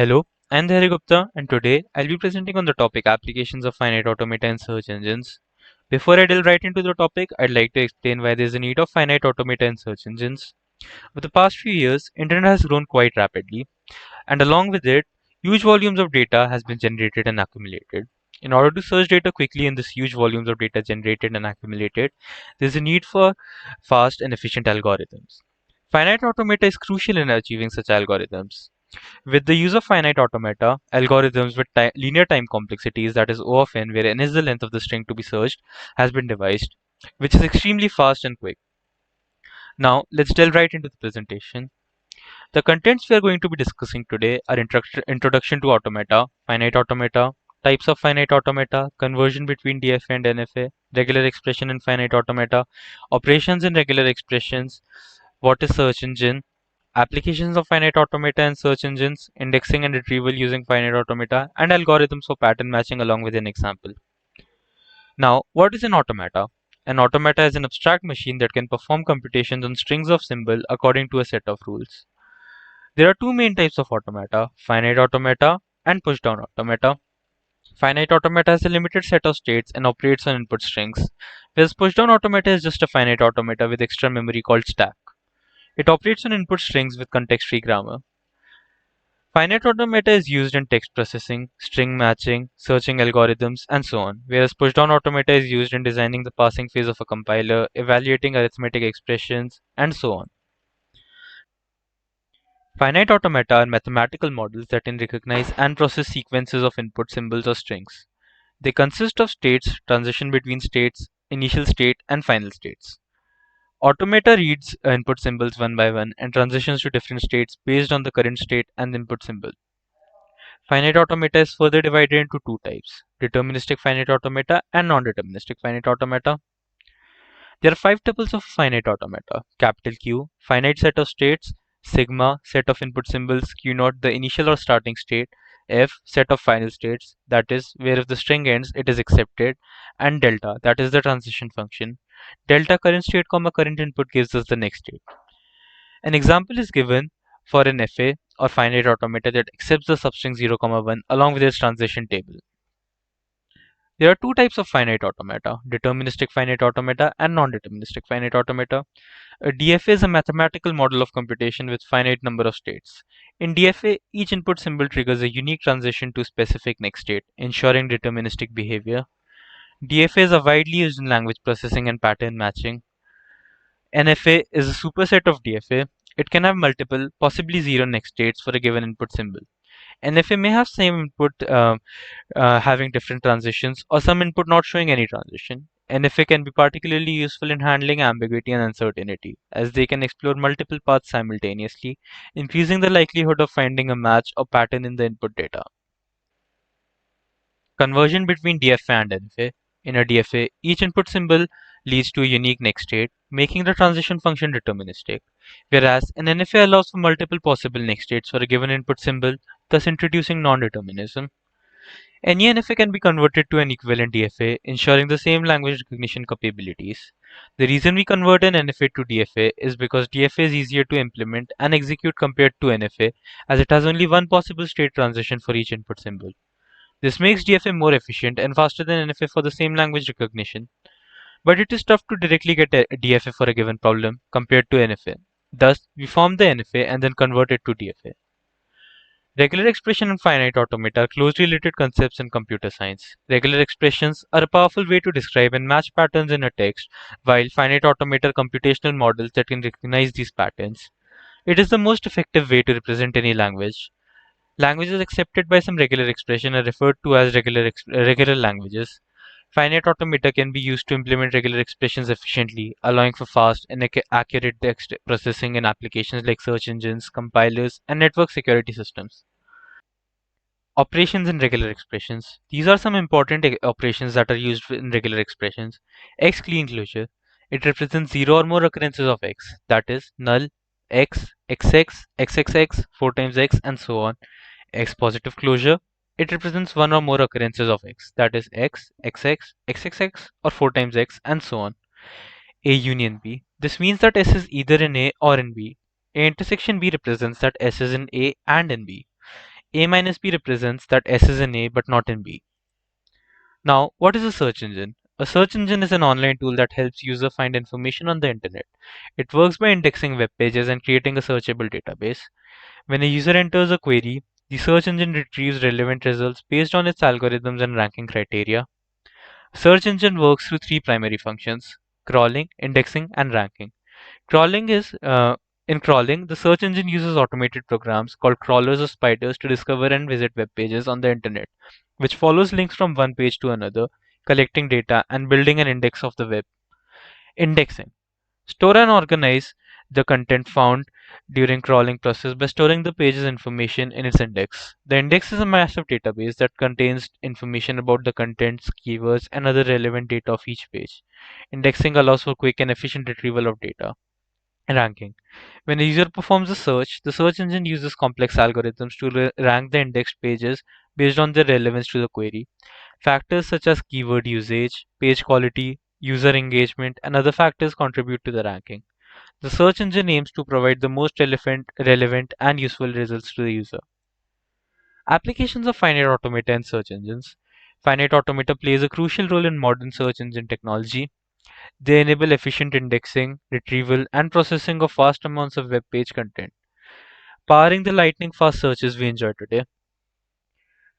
Hello, I'm Dhairya Gupta, and today I'll be presenting on the topic applications of finite automata in search engines. Before I delve right into the topic, I'd like to explain why there's a need of finite automata in search engines. Over the past few years, internet has grown quite rapidly, and along with it, huge volumes of data has been generated and accumulated. In order to search data quickly in this huge volumes of data generated and accumulated, there's a need for fast and efficient algorithms. Finite automata is crucial in achieving such algorithms. With the use of finite automata, algorithms with linear time complexities, that is O of n, where n is the length of the string to be searched, has been devised, which is extremely fast and quick. Now, let's delve right into the presentation. The contents we are going to be discussing today are introduction to automata, finite automata, types of finite automata, conversion between DFA and NFA, regular expression in finite automata, operations in regular expressions, what is search engine, applications of finite automata and search engines, indexing and retrieval using finite automata, and algorithms for pattern matching along with an example. Now, what is an automata? An automata is an abstract machine that can perform computations on strings of symbols according to a set of rules. There are two main types of automata, finite automata and pushdown automata. Finite automata has a limited set of states and operates on input strings, whereas pushdown automata is just a finite automata with extra memory called stack. It operates on input strings with context-free grammar. Finite automata is used in text processing, string matching, searching algorithms, and so on, whereas pushdown automata is used in designing the passing phase of a compiler, evaluating arithmetic expressions, and so on. Finite automata are mathematical models that can recognize and process sequences of input symbols or strings. They consist of states, transition between states, initial state, and final states. Automata reads input symbols one by one and transitions to different states based on the current state and the input symbol. Finite automata is further divided into two types, deterministic finite automata and non-deterministic finite automata. There are five tuples of finite automata, capital Q, finite set of states, sigma, set of input symbols, Q naught, the initial or starting state, F, set of final states, that is, where if the string ends, it is accepted, and delta, that is the transition function. Delta current state comma current input gives us the next state. An example is given for an FA or finite automata that accepts the substring 0, 1 along with its transition table. There are two types of finite automata, deterministic finite automata and non-deterministic finite automata. A DFA is a mathematical model of computation with finite number of states. In DFA, each input symbol triggers a unique transition to specific next state, ensuring deterministic behavior. DFAs are widely used in language processing and pattern matching. NFA is a superset of DFA. It can have multiple, possibly zero next states for a given input symbol. NFA may have same input having different transitions or some input not showing any transition. NFA can be particularly useful in handling ambiguity and uncertainty, as they can explore multiple paths simultaneously, increasing the likelihood of finding a match or pattern in the input data. Conversion between DFA and NFA. In a DFA, each input symbol leads to a unique next state, making the transition function deterministic, whereas an NFA allows for multiple possible next states for a given input symbol, thus introducing non-determinism. Any NFA can be converted to an equivalent DFA, ensuring the same language recognition capabilities. The reason we convert an NFA to DFA is because DFA is easier to implement and execute compared to NFA, as it has only one possible state transition for each input symbol. This makes DFA more efficient and faster than NFA for the same language recognition, but it is tough to directly get a DFA for a given problem compared to NFA. Thus, we form the NFA and then convert it to DFA. Regular expression and finite automata are closely related concepts in computer science. Regular expressions are a powerful way to describe and match patterns in a text, while finite automata are computational models that can recognize these patterns. It is the most effective way to represent any language. Languages accepted by some regular expression are referred to as regular languages. Finite automata can be used to implement regular expressions efficiently, allowing for fast and accurate text processing in applications like search engines, compilers, and network security systems. Operations in regular expressions. These are some important operations that are used in regular expressions. X clean closure. It represents 0 or more occurrences of x, that is, null, x, xx, xxx, 4 times x, and so on. X positive closure. It represents 1 or more occurrences of x, that is, x, xx, xxx, or 4 times x, and so on. A union B. This means that S is either in A or in B. A intersection B represents that S is in A and in B. A minus B represents that S is in A but not in B. Now, what is a search engine? A search engine is an online tool that helps user find information on the internet. It works by indexing web pages and creating a searchable database. When a user enters a query, the search engine retrieves relevant results based on its algorithms and ranking criteria. Search engine works through three primary functions: crawling, indexing, and ranking. Crawling is In crawling, the search engine uses automated programs called crawlers or spiders to discover and visit web pages on the internet, which follows links from one page to another, collecting data and building an index of the web. Indexing: store and organize the content found during crawling process by storing the page's information in its index. The index is a massive database that contains information about the contents, keywords, and other relevant data of each page. Indexing allows for quick and efficient retrieval of data. Ranking: when a user performs a search, the search engine uses complex algorithms to rank the indexed pages based on their relevance to the query. Factors such as keyword usage, page quality, user engagement, and other factors contribute to the ranking. The search engine aims to provide the most relevant and useful results to the user. Applications of finite automata and search engines. Finite automata plays a crucial role in modern search engine technology. They enable efficient indexing, retrieval, and processing of vast amounts of web page content, powering the lightning fast searches we enjoy today.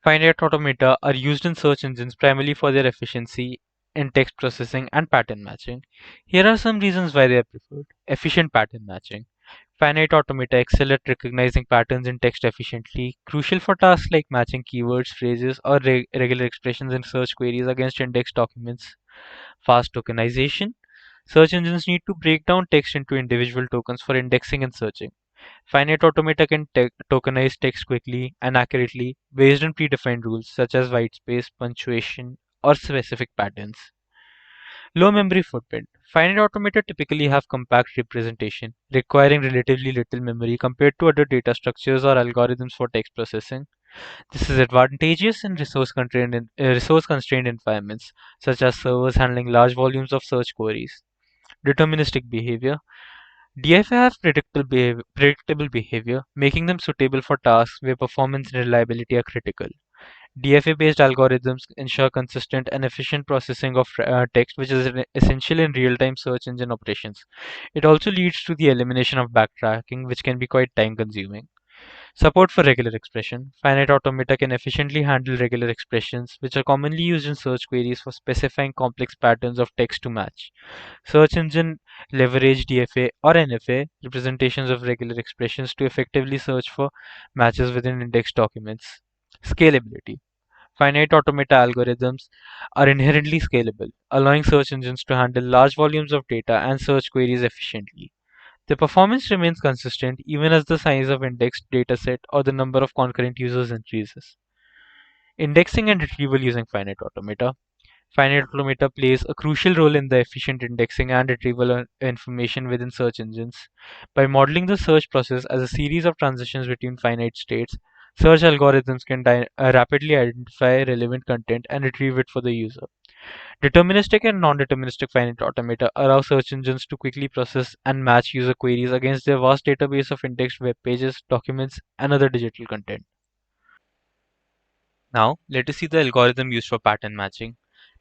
Finite automata are used in search engines primarily for their efficiency in text processing and pattern matching. Here are some reasons why they are preferred. Efficient pattern matching. Finite automata excel at recognizing patterns in text efficiently, crucial for tasks like matching keywords, phrases, or regular expressions in search queries against indexed documents. Fast tokenization. Search engines need to break down text into individual tokens for indexing and searching. Finite automata can tokenize text quickly and accurately based on predefined rules such as whitespace, punctuation, or specific patterns. Low memory footprint. Finite automata typically have compact representation, requiring relatively little memory compared to other data structures or algorithms for text processing. This is advantageous in resource constrained environments, such as servers handling large volumes of search queries. Deterministic behavior. DFA have predictable behavior, making them suitable for tasks where performance and reliability are critical. DFA-based algorithms ensure consistent and efficient processing of text, which is essential in real-time search engine operations. It also leads to the elimination of backtracking, which can be quite time-consuming. Support for regular expression. Finite automata can efficiently handle regular expressions, which are commonly used in search queries for specifying complex patterns of text to match. Search engine leverage DFA or NFA representations of regular expressions to effectively search for matches within indexed documents. Scalability. Finite automata algorithms are inherently scalable, allowing search engines to handle large volumes of data and search queries efficiently. The performance remains consistent even as the size of indexed dataset or the number of concurrent users increases. Indexing and retrieval using finite automata. Finite automata plays a crucial role in the efficient indexing and retrieval of information within search engines. By modeling the search process as a series of transitions between finite states, search algorithms can rapidly identify relevant content and retrieve it for the user. Deterministic and non-deterministic finite automata allow search engines to quickly process and match user queries against their vast database of indexed web pages, documents, and other digital content. Now, let us see the algorithm used for pattern matching.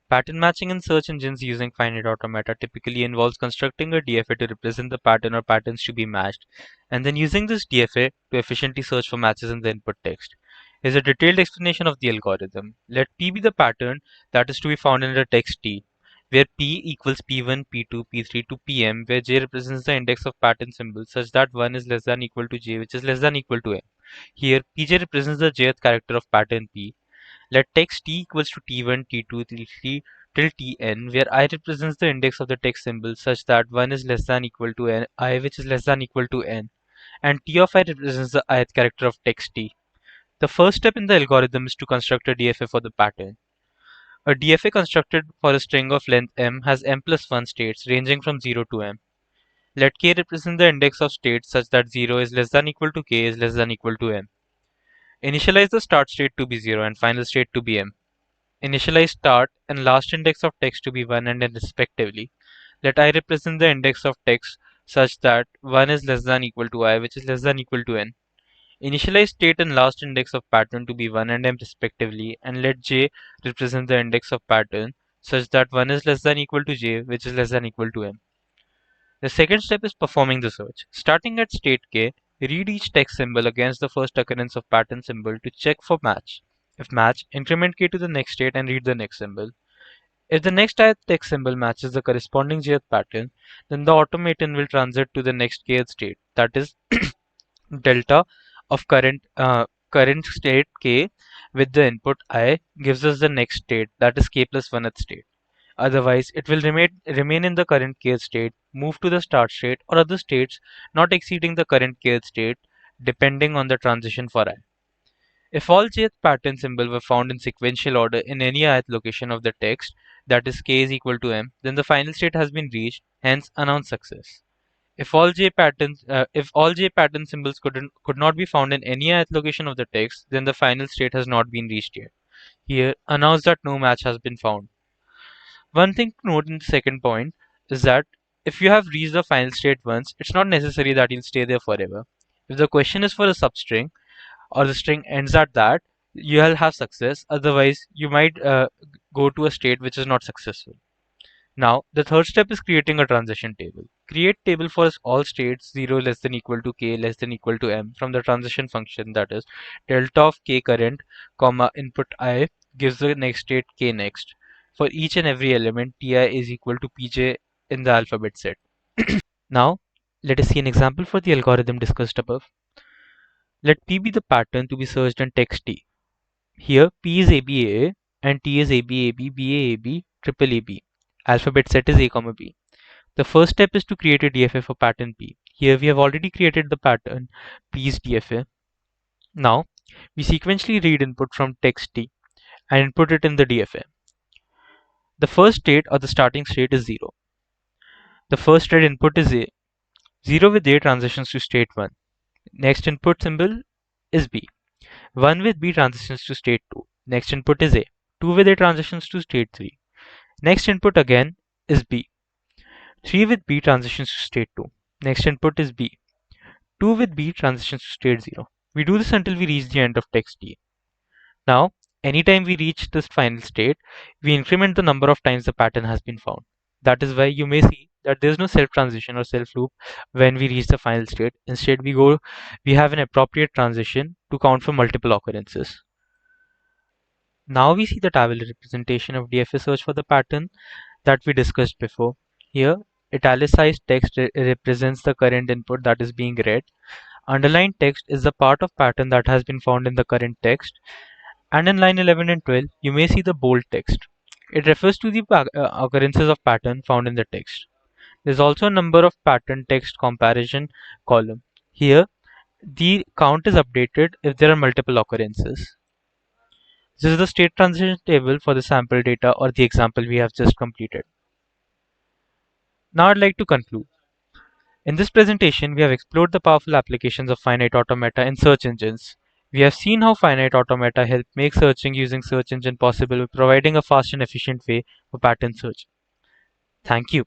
Pattern matching in search engines using finite automata typically involves constructing a DFA to represent the pattern or patterns to be matched, and then using this DFA to efficiently search for matches in the input text. Here's a detailed explanation of the algorithm. Let P be the pattern that is to be found in the text T, where P equals P1, P2, P3 to Pm, where J represents the index of pattern symbols such that 1 is less than equal to J, which is less than equal to M. Here, Pj represents the jth character of pattern P. Let text t equals to t1, t2, t3 till tn, where I represents the index of the text symbol such that 1 is less than equal to n, I which is less than equal to n, and t of I represents the ith character of text t. The first step in the algorithm is to construct a DFA for the pattern. A DFA constructed for a string of length m has m plus 1 states ranging from 0 to m. Let k represent the index of states such that 0 is less than equal to k is less than equal to m. Initialize the start state to be 0 and final state to be m. Initialize start and last index of text to be 1 and n respectively. Let I represent the index of text such that 1 is less than equal to I, which is less than equal to n. Initialize state and last index of pattern to be 1 and m respectively, and let j represent the index of pattern such that 1 is less than equal to j, which is less than equal to m. The second step is performing the search. Starting at state k, read each text symbol against the first occurrence of pattern symbol to check for match. If match, increment k to the next state and read the next symbol. If the next ith text symbol matches the corresponding jth pattern, then the automaton will transit to the next kth state, that is delta of current state k with the input I gives us the next state, that is k plus 1th state. Otherwise, it will remain in the current kth state, move to the start state or other states not exceeding the current kth state depending on the transition for I. If all jth pattern symbols were found in sequential order in any ith location of the text, that is k is equal to m, then the final state has been reached, hence announced success. If all j pattern symbols could not be found in any ith location of the text, then the final state has not been reached yet. Here, announce that no match has been found. One thing to note in the second point is that if you have reached the final state once, it's not necessary that you'll stay there forever. If the question is for a substring or the string ends at that, you'll have success. Otherwise, you might go to a state which is not successful. Now, the third step is creating a transition table. Create table for all states 0 less than equal to k less than equal to m from the transition function, that is delta of k current comma input I gives the next state k next. For each and every element, ti is equal to pj in the alphabet set. Now, let us see an example for the algorithm discussed above. Let p be the pattern to be searched in text t. Here p is ABAA and t is ABAB, BAAB, triple AB. Alphabet set is A, B. The first step is to create a DFA for pattern P. Here we have already created the pattern P's DFA. Now we sequentially read input from text T and input it in the DFA. The first state or the starting state is 0. The first read input is A. 0 with A transitions to state 1. Next input symbol is B. 1 with B transitions to state 2. Next input is A. 2 with A transitions to state 3. Next input again is B. 3 with B transitions to state 2. Next input is B. 2 with B transitions to state 0. We do this until we reach the end of text T. Now, anytime we reach this final state, we increment the number of times the pattern has been found. That is why you may see that there is no self transition or self loop when we reach the final state. Instead, we have an appropriate transition to count for multiple occurrences. Now we see the tabular representation of DFA search for the pattern that we discussed before. Here, italicized text represents the current input that is being read. Underlined text is the part of pattern that has been found in the current text. And in line 11 and 12, you may see the bold text. It refers to the occurrences of pattern found in the text. There is also a number of pattern text comparison column. Here, the count is updated if there are multiple occurrences. This is the state transition table for the sample data or the example we have just completed. Now I'd like to conclude. In this presentation, we have explored the powerful applications of finite automata in search engines. We have seen how finite automata help make searching using search engine possible by providing a fast and efficient way for pattern search. Thank you.